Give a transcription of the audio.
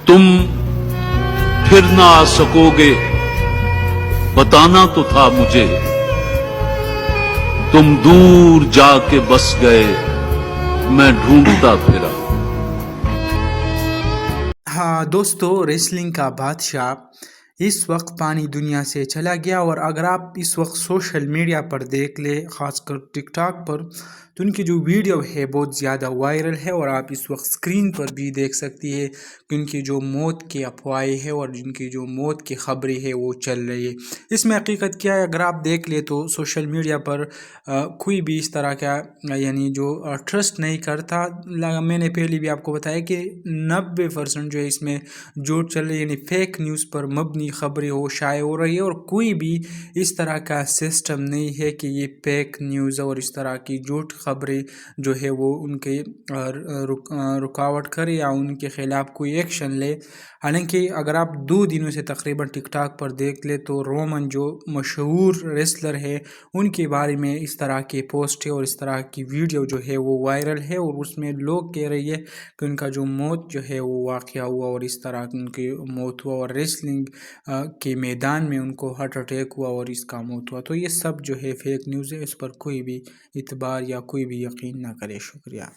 तुम फिर ना आ सकोगे, बताना तो था मुझे, तुम दूर जाके बस गए, मैं ढूंढता फिरा. हाँ दोस्तों, रेसलिंग का बादशाह इस वक्त पानी दुनिया से चला गया। और अगर आप इस वक्त सोशल मीडिया पर देख ले, ख़ासकर टिकटॉक पर, तो उनकी जो वीडियो है बहुत ज़्यादा वायरल है। और आप इस वक्त स्क्रीन पर भी देख सकती है कि उनकी जो मौत की अफवाहें है और जिनकी जो मौत की खबरें है वो चल रही है। इसमें हकीकत क्या है, अगर आप देख ले तो सोशल मीडिया पर कोई भी इस तरह का यानी जो ट्रस्ट नहीं करता। मैंने पहले भी आपको बताया कि 90% जो है इसमें झूठ चल रही है, यानी फेक न्यूज़ पर मबनी खबरें हो शाये हो रही है। और कोई भी इस तरह का सिस्टम नहीं है कि ये फेक न्यूज़ और इस तरह की झूठ खबरें जो है वो उनके रुकावट करे या उनके खिलाफ कोई एक्शन ले। हालांकि अगर आप 2 दिनों से तकरीबन टिकटॉक पर देख ले तो रोमन जो मशहूर रेसलर है उनके बारे में इस तरह के पोस्ट है और इस तरह की वीडियो जो है वो वायरल है। और उसमें लोग कह रही है कि उनका जो मौत जो है वो वाक़या हुआ और इस तरह की उनकी मौत हुआ और रेसलिंग के मैदान में उनको हार्ट अटैक हुआ और इसका मौत हुआ। तो ये सब जो है फेक न्यूज़ है, इस पर कोई भी इतबार या कोई भी यकीन ना करे। शुक्रिया।